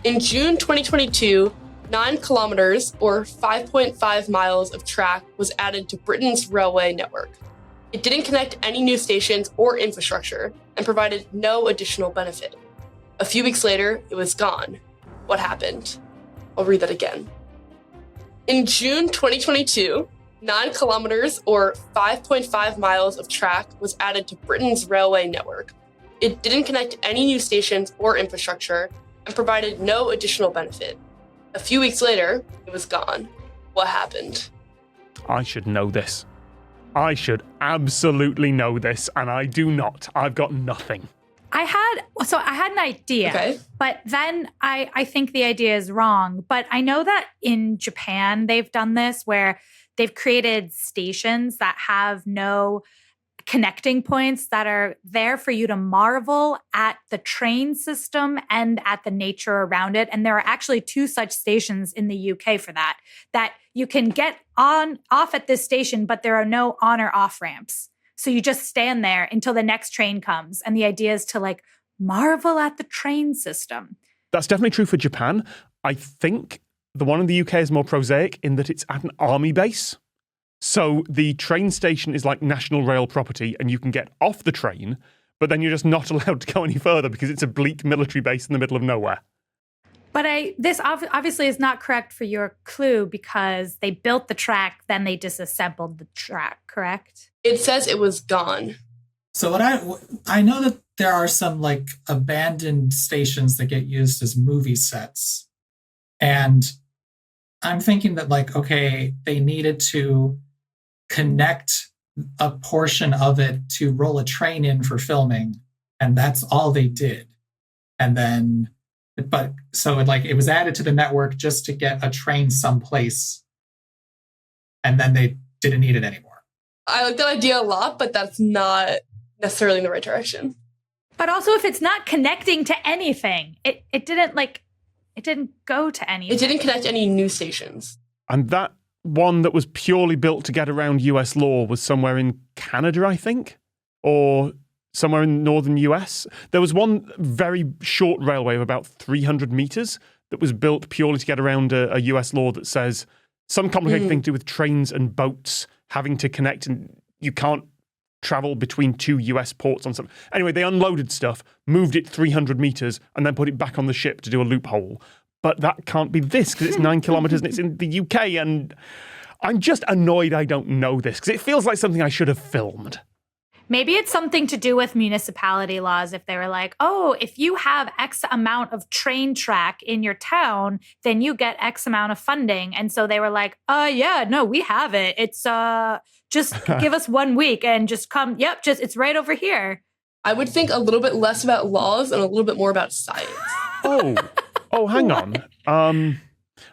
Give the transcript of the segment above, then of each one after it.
In June 2022, 9 kilometers or 5.5 miles of track was added to Britain's railway network. It didn't connect any new stations or infrastructure and provided no additional benefit. A few weeks later, it was gone. What happened? I'll read that again. In June 2022, 9 kilometers or 5.5 miles of track was added to Britain's railway network. It didn't connect any new stations or infrastructure and provided no additional benefit. A few weeks later, it was gone. What happened? I should know this. I should absolutely know this, and I do not. I've got nothing. I had an idea, Okay. but then I think the idea is wrong. But I know that in Japan, they've done this where they've created stations that have no connecting points that are there for you to marvel at the train system and at the nature around it. And there are actually 2 such stations in the UK for that you can get off at this station, but there are no on or off ramps. So you just stand there until the next train comes. And the idea is to marvel at the train system. That's definitely true for Japan. I think the one in the UK is more prosaic in that it's at an army base. So the train station is like national rail property and you can get off the train, but then you're just not allowed to go any further because it's a bleak military base in the middle of nowhere. But this obviously is not correct for your clue because they built the track, then they disassembled the track, correct? It says it was gone. So I know that there are some abandoned stations that get used as movie sets. And I'm thinking that okay, they needed to connect a portion of it to roll a train in for filming. And that's all they did. And then, it was added to the network just to get a train someplace. And then they didn't need it anymore. I like that idea a lot, but that's not necessarily in the right direction. But also, if it's not connecting to anything, it didn't go to anything. It didn't connect any new stations. And that one that was purely built to get around US law was somewhere in Canada, I think, or somewhere in northern US. There was one very short railway of about 300 meters that was built purely to get around a US law that says some complicated thing to do with trains and boats having to connect, and you can't travel between 2 US ports on something. Anyway, they unloaded stuff, moved it 300 meters, and then put it back on the ship to do a loophole. But that can't be this because it's 9 kilometers and it's in the UK. And I'm just annoyed I don't know this because it feels like something I should have filmed. Maybe it's something to do with municipality laws. If they were like, oh, if you have X amount of train track in your town, then you get X amount of funding. And so they were like, yeah, no, we have it. It's just give us 1 week and just come. Yep, it's right over here. I would think a little bit less about laws and a little bit more about science. Oh, hang on.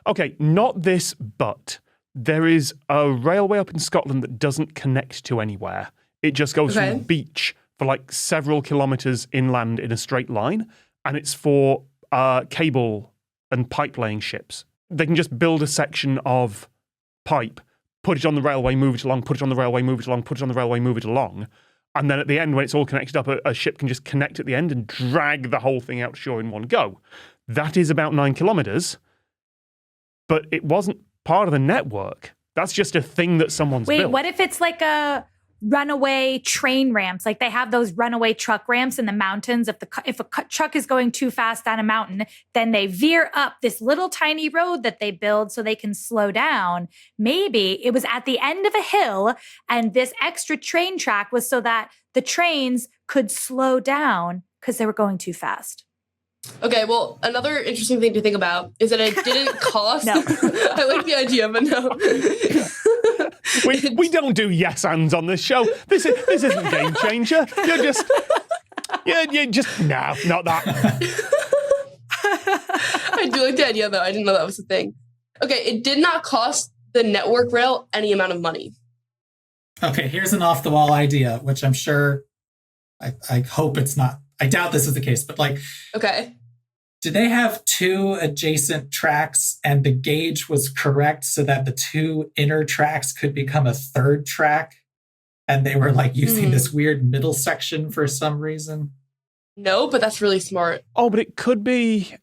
Okay, not this, but there is a railway up in Scotland that doesn't connect to anywhere. It just goes from the beach for several kilometres inland in a straight line, and it's for cable and pipe laying ships. They can just build a section of pipe, put it on the railway, move it along, put it on the railway, move it along, put it on the railway, move it along, and then at the end, when it's all connected up, a ship can just connect at the end and drag the whole thing out to shore in one go. That is about 9 kilometres, but it wasn't part of the network. That's just a thing that someone's built. Wait, what if it's like a runaway train ramps? Like they have those runaway truck ramps in the mountains. If a truck is going too fast down a mountain, then they veer up this little tiny road that they build so they can slow down. Maybe it was at the end of a hill and this extra train track was so that the trains could slow down because they were going too fast. Okay, well, another interesting thing to think about is that it didn't cost. No. I like the idea, but no. We don't do yes ands on this show. This isn't Game Changer. You're just no, not that. I do like the idea, though. I didn't know that was a thing. Okay, it did not cost the network rail any amount of money. Okay, here's an off-the-wall idea, which I'm sure, I hope it's not. I doubt this is the case, but okay. Did they have 2 adjacent tracks and the gauge was correct so that the 2 inner tracks could become a 3rd track? And they were using this weird middle section for some reason? No, but that's really smart. Oh, but it could be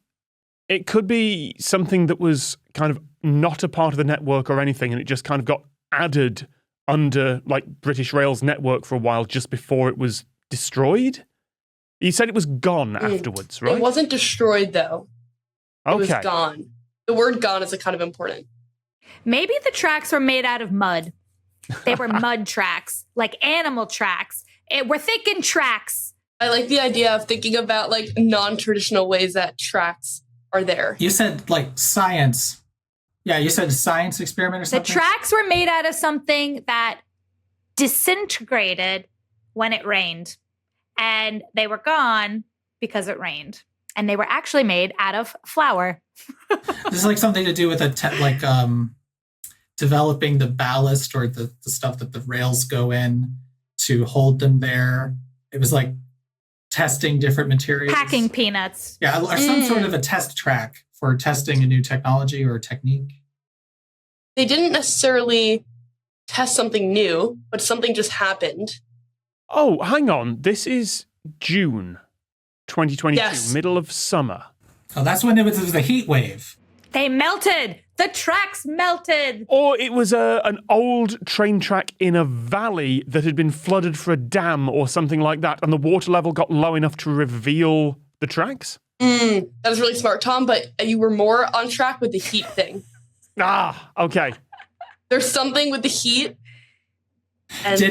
It could be something that was kind of not a part of the network or anything, and it just kind of got added under like British Rail's network for a while just before it was destroyed. You said it was gone afterwards, right? It wasn't destroyed, though. It was Okay. gone. The word gone is kind of important. Maybe the tracks were made out of mud. They were mud tracks, like animal tracks. We're thinking tracks. I like the idea of thinking about like non-traditional ways that tracks are there. You said like science. Yeah, you said science experiment or The something? tracks were made out of something that disintegrated when it rained. And they were gone because it rained. And they were actually made out of flour. This is like something to do with developing the ballast or the stuff that the rails go in to hold them there. It was like testing different materials. Packing peanuts. Yeah, or some sort of a test track for testing a new technology or technique. They didn't necessarily test something new, but something just happened. Oh, hang on. This is June 2022, Yes. middle of summer. Oh, that's when it was a heat wave. They melted. The tracks melted. Or it was an old train track in a valley that had been flooded for a dam or something like that, and the water level got low enough to reveal the tracks? That was really smart, Tom, but you were more on track with the heat thing. Ah, okay. There's something with the heat. And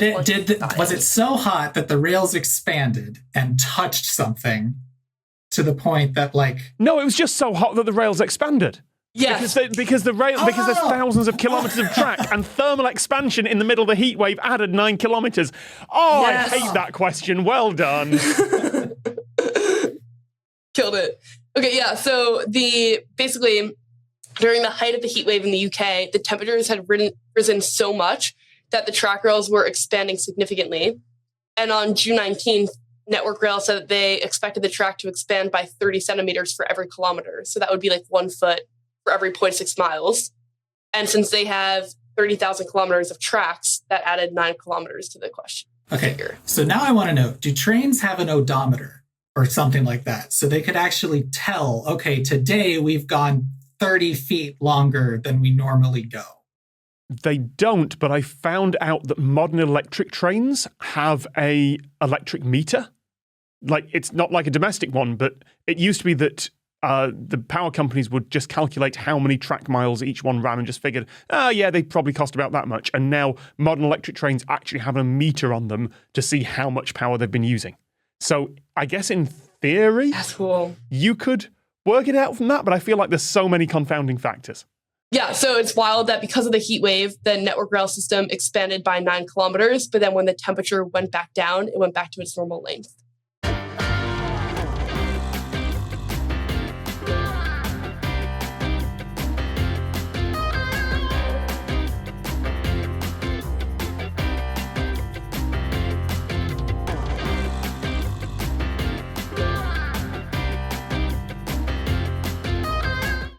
Was it so hot that the rails expanded and touched something to the point that like No, it was just so hot that the rails expanded. Yes. Because there's thousands of kilometres of track, and thermal expansion in the middle of the heat wave added 9 kilometres. Oh, Yes. I hate that question. Well done. Killed it. Okay, yeah. So basically during the height of the heat wave in the UK, the temperatures had risen so much that the track rails were expanding significantly. And on June 19th, Network Rail said that they expected the track to expand by 30 centimeters for every kilometer. So that would be like 1 foot for every 0.6 miles. And since they have 30,000 kilometers of tracks, that added 9 kilometers to the question. okay. Figure. So now I want to know, do trains have an odometer or something like that? So they could actually tell, okay, today we've gone 30 feet longer than we normally go. They don't, but I found out that modern electric trains have a electric meter. Like, it's not like a domestic one, but it used to be that the power companies would just calculate how many track miles each one ran and just figured, yeah, they probably cost about that much. And now modern electric trains actually have a meter on them to see how much power they've been using. So I guess in theory, That's cool. you could work it out from that, but I feel like there's so many confounding factors. Yeah, so it's wild that because of the heat wave, the Network Rail system expanded by 9 kilometers, but then when the temperature went back down, it went back to its normal length.